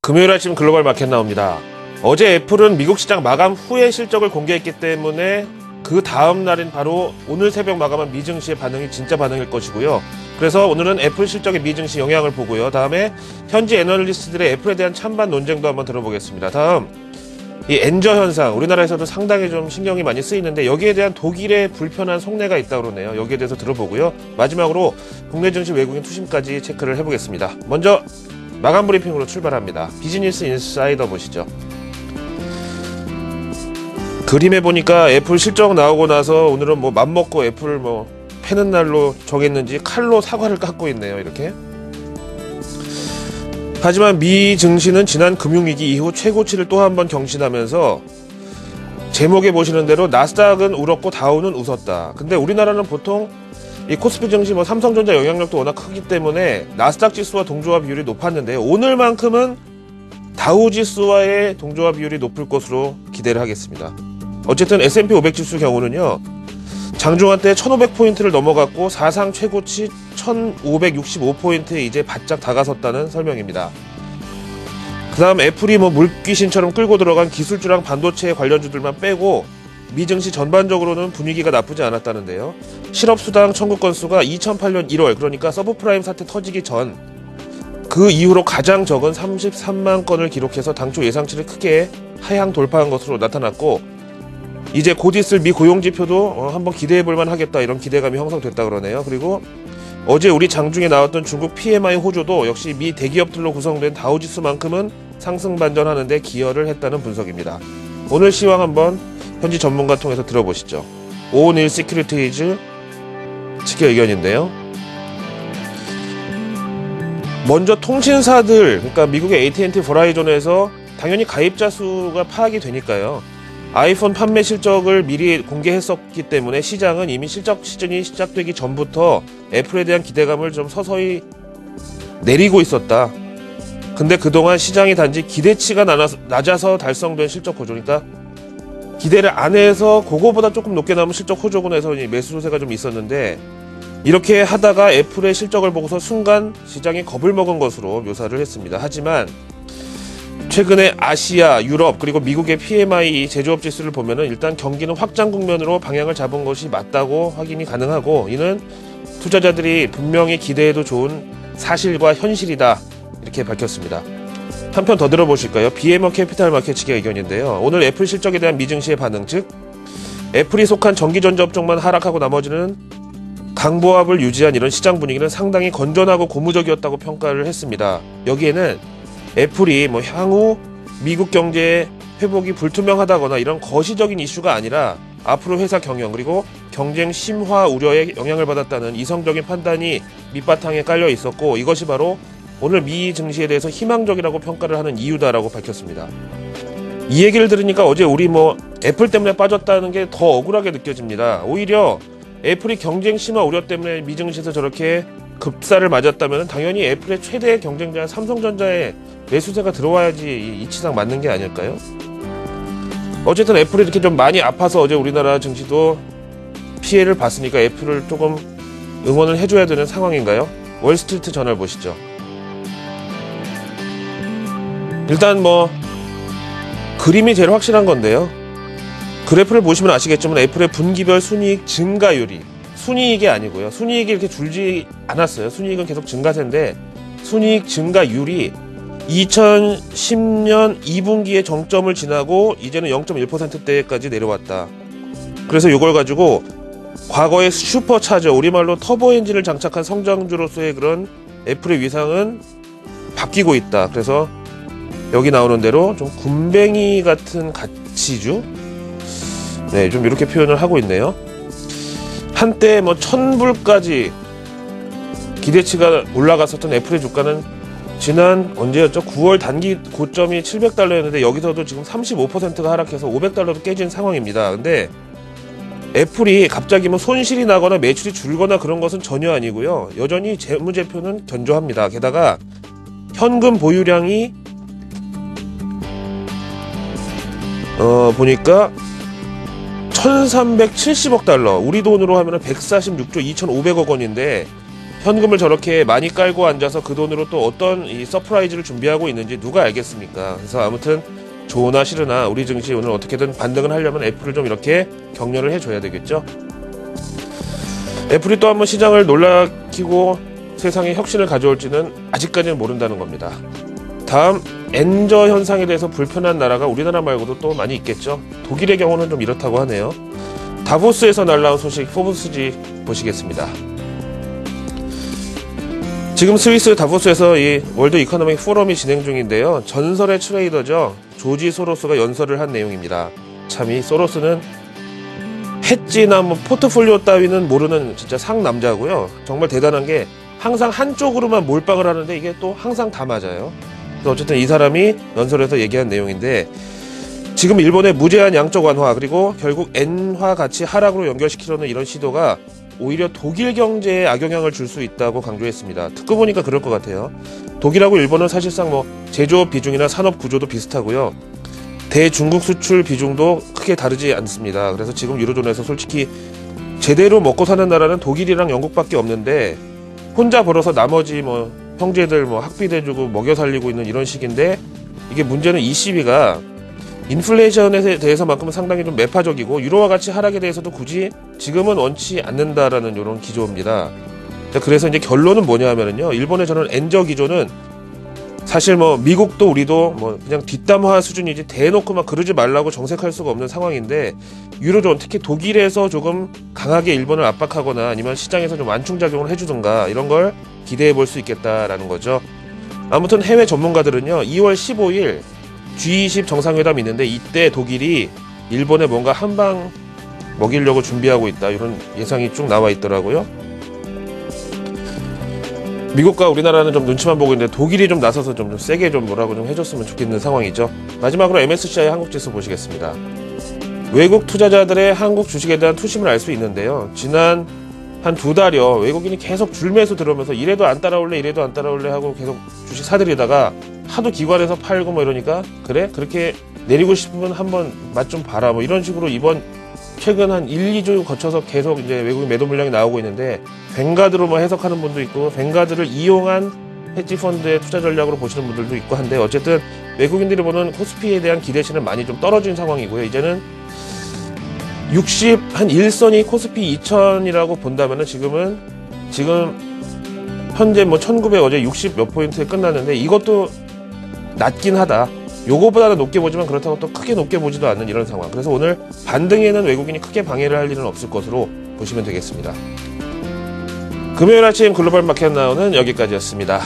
금요일 아침 글로벌 마켓 나옵니다. 어제 애플은 미국 시장 마감 후에 실적을 공개했기 때문에 그 다음 날인 바로 오늘 새벽 마감한 미증시의 반응이 진짜 반응일 것이고요. 그래서 오늘은 애플 실적의 미증시 영향을 보고요. 다음에 현지 애널리스트들의 애플에 대한 찬반 논쟁도 한번 들어보겠습니다. 다음, 이 엔저 현상, 우리나라에서도 상당히 좀 신경이 많이 쓰이는데 여기에 대한 독일의 불편한 속내가 있다고 그러네요. 여기에 대해서 들어보고요. 마지막으로 국내 증시 외국인 투심까지 체크를 해보겠습니다. 먼저 마감 브리핑으로 출발합니다. 비즈니스 인사이더 보시죠. 그림에 보니까 애플 실적 나오고 나서 오늘은 뭐 맘먹고 애플 뭐 패는 날로 정했는지 칼로 사과를 깎고 있네요. 이렇게. 하지만 미 증시는 지난 금융위기 이후 최고치를 또 한 번 경신하면서 제목에 보시는 대로 나스닥은 울었고 다우는 웃었다. 근데 우리나라는 보통 이 코스피 증시 뭐 삼성전자 영향력도 워낙 크기 때문에 나스닥 지수와 동조화 비율이 높았는데 오늘만큼은 다우 지수와의 동조화 비율이 높을 것으로 기대를 하겠습니다. 어쨌든 S&P 500 지수 경우는요. 장중한 때 1500포인트를 넘어갔고 사상 최고치 1565포인트에 이제 바짝 다가섰다는 설명입니다. 그 다음 애플이 뭐 물귀신처럼 끌고 들어간 기술주랑 반도체 관련주들만 빼고 미증시 전반적으로는 분위기가 나쁘지 않았다는데요. 실업수당 청구 건수가 2008년 1월 그러니까 서브프라임 사태 터지기 전 그 이후로 가장 적은 33만 건을 기록해서 당초 예상치를 크게 하향 돌파한 것으로 나타났고 이제 곧 있을 미 고용지표도 한번 기대해볼만 하겠다 이런 기대감이 형성됐다 그러네요. 그리고 어제 우리 장중에 나왔던 중국 PMI 호조도 역시 미 대기업들로 구성된 다우지수만큼은 상승 반전하는데 기여를 했다는 분석입니다. 오늘 시황 한번 현지 전문가 통해서 들어보시죠. 오온일 시큐리티즈 측의 의견인데요. 먼저 통신사들, 그러니까 미국의 AT&T, 버라이존에서 당연히 가입자 수가 파악이 되니까요. 아이폰 판매 실적을 미리 공개했었기 때문에 시장은 이미 실적 시즌이 시작되기 전부터 애플에 대한 기대감을 좀 서서히 내리고 있었다. 근데 그동안 시장이 단지 기대치가 낮아서 달성된 실적 호조니까 기대를 안 해서 그거보다 조금 높게 나오면 실적 호조군 해서 매수 소세가 좀 있었는데 이렇게 하다가 애플의 실적을 보고서 순간 시장이 겁을 먹은 것으로 묘사를 했습니다. 하지만 최근에 아시아, 유럽 그리고 미국의 PMI 제조업 지수를 보면은 일단 경기는 확장 국면으로 방향을 잡은 것이 맞다고 확인이 가능하고 이는 투자자들이 분명히 기대해도 좋은 사실과 현실이다 이렇게 밝혔습니다. 한편 더 들어보실까요? BMO 캐피탈 마켓 측의 의견인데요. 오늘 애플 실적에 대한 미증시의 반응 즉 애플이 속한 전기전자 업종만 하락하고 나머지는 강보합을 유지한 이런 시장 분위기는 상당히 건전하고 고무적이었다고 평가를 했습니다. 여기에는 애플이 뭐 향후 미국 경제의 회복이 불투명하다거나 이런 거시적인 이슈가 아니라 앞으로 회사 경영 그리고 경쟁 심화 우려에 영향을 받았다는 이성적인 판단이 밑바탕에 깔려 있었고 이것이 바로 오늘 미 증시에 대해서 희망적이라고 평가를 하는 이유다라고 밝혔습니다. 이 얘기를 들으니까 어제 우리 뭐 애플 때문에 빠졌다는 게 더 억울하게 느껴집니다. 오히려 애플이 경쟁 심화 우려 때문에 미 증시에서 저렇게 급사를 맞았다면 당연히 애플의 최대 경쟁자 삼성전자에 매수세가 들어와야지 이치상 맞는 게 아닐까요? 어쨌든 애플이 이렇게 좀 많이 아파서 어제 우리나라 증시도 피해를 봤으니까 애플을 조금 응원을 해줘야 되는 상황인가요? 월스트리트 저널 보시죠. 일단 뭐 그림이 제일 확실한 건데요. 그래프를 보시면 아시겠지만 애플의 분기별 순이익 증가율이 순이익이 아니고요. 순이익이 이렇게 줄지 않았어요. 순이익은 계속 증가세인데 순이익 증가율이 2010년 2분기의 정점을 지나고 이제는 0.1%대까지 내려왔다. 그래서 이걸 가지고 과거의 슈퍼차저, 우리말로 터보 엔진을 장착한 성장주로서의 그런 애플의 위상은 바뀌고 있다. 그래서 여기 나오는 대로 좀 군뱅이 같은 가치주? 네, 좀 이렇게 표현을 하고 있네요. 한때 뭐 1000불까지 기대치가 올라갔었던 애플의 주가는 지난 언제였죠? 9월 단기 고점이 700달러였는데 여기서도 지금 35%가 하락해서 500달러도 깨진 상황입니다. 근데 애플이 갑자기 뭐 손실이 나거나 매출이 줄거나 그런 것은 전혀 아니고요. 여전히 재무제표는 견조합니다. 게다가 현금 보유량이 보니까 1370억 달러, 우리 돈으로 하면 146조 2500억 원인데 현금을 저렇게 많이 깔고 앉아서 그 돈으로 또 어떤 이 서프라이즈를 준비하고 있는지 누가 알겠습니까? 그래서 아무튼 좋으나 싫으나 우리 증시 오늘 어떻게든 반등을 하려면 애플을 좀 이렇게 격려를 해줘야 되겠죠. 애플이 또 한번 시장을 놀라키고 세상에 혁신을 가져올지는 아직까지는 모른다는 겁니다. 다음 엔저 현상에 대해서 불편한 나라가 우리나라 말고도 또 많이 있겠죠. 독일의 경우는 좀 이렇다고 하네요. 다보스에서 날라온 소식 포브스지 보시겠습니다. 지금 스위스 다보스에서 이 월드 이코노믹 포럼이 진행 중인데요. 전설의 트레이더죠. 조지 소로스가 연설을 한 내용입니다. 참 이 소로스는 해지나 뭐 포트폴리오 따위는 모르는 진짜 상남자고요. 정말 대단한 게 항상 한쪽으로만 몰빵을 하는데 이게 또 항상 다 맞아요. 그래서 어쨌든 이 사람이 연설에서 얘기한 내용인데 지금 일본의 무제한 양적 완화 그리고 결국 엔화 가치 하락으로 연결시키려는 이런 시도가 오히려 독일 경제에 악영향을 줄 수 있다고 강조했습니다. 듣고 보니까 그럴 것 같아요. 독일하고 일본은 사실상 뭐 제조업 비중이나 산업 구조도 비슷하고요. 대중국 수출 비중도 크게 다르지 않습니다. 그래서 지금 유로존에서 솔직히 제대로 먹고 사는 나라는 독일이랑 영국밖에 없는데 혼자 벌어서 나머지 뭐 형제들 뭐 학비 대주고 먹여 살리고 있는 이런 식인데 이게 문제는 이 시비가 인플레이션에 대해서만큼은 상당히 좀 매파적이고 유로화 가치 하락에 대해서도 굳이 지금은 원치 않는다라는 이런 기조입니다. 그래서 이제 결론은 뭐냐 하면은요. 일본의 저는 엔저 기조는 사실 뭐 미국도 우리도 뭐 그냥 뒷담화 수준이지 대놓고 막 그러지 말라고 정색할 수가 없는 상황인데 유로존 특히 독일에서 조금 강하게 일본을 압박하거나 아니면 시장에서 좀 완충작용을 해주든가 이런 걸 기대해 볼 수 있겠다라는 거죠. 아무튼 해외 전문가들은요. 2월 15일 G20 정상회담이 있는데 이때 독일이 일본에 뭔가 한방 먹이려고 준비하고 있다 이런 예상이 쭉 나와 있더라고요. 미국과 우리나라는 좀 눈치만 보고 있는데 독일이 좀 나서서 좀 세게 좀 뭐라고 좀 해줬으면 좋겠는 상황이죠. 마지막으로 MSCI 한국지수 보시겠습니다. 외국 투자자들의 한국 주식에 대한 투심을 알 수 있는데요. 지난 한 2달여 외국인이 계속 줄매수 들어오면서 이래도 안 따라올래 이래도 안 따라올래 하고 계속 주식 사들이다가 하도 기관에서 팔고 뭐 이러니까 그래? 그렇게 내리고 싶으면 한번 맛 좀 봐라 뭐 이런 식으로 이번 최근 한 1, 2주 거쳐서 계속 이제 외국인 매도 물량이 나오고 있는데 뱅가드로 뭐 해석하는 분도 있고 뱅가드를 이용한 헤지펀드의 투자 전략으로 보시는 분들도 있고 한데 어쨌든 외국인들이 보는 코스피에 대한 기대치는 많이 좀 떨어진 상황이고요. 이제는 60 한 1선이 코스피 2000이라고 본다면은 지금 현재 뭐 1900 어제 60 몇 포인트에 끝났는데 이것도 낮긴 하다. 요거보다는 높게 보지만 그렇다고 또 크게 높게 보지도 않는 이런 상황. 그래서 오늘 반등에는 외국인이 크게 방해를 할 일은 없을 것으로 보시면 되겠습니다. 금요일 아침 글로벌 마켓 나우는 여기까지였습니다.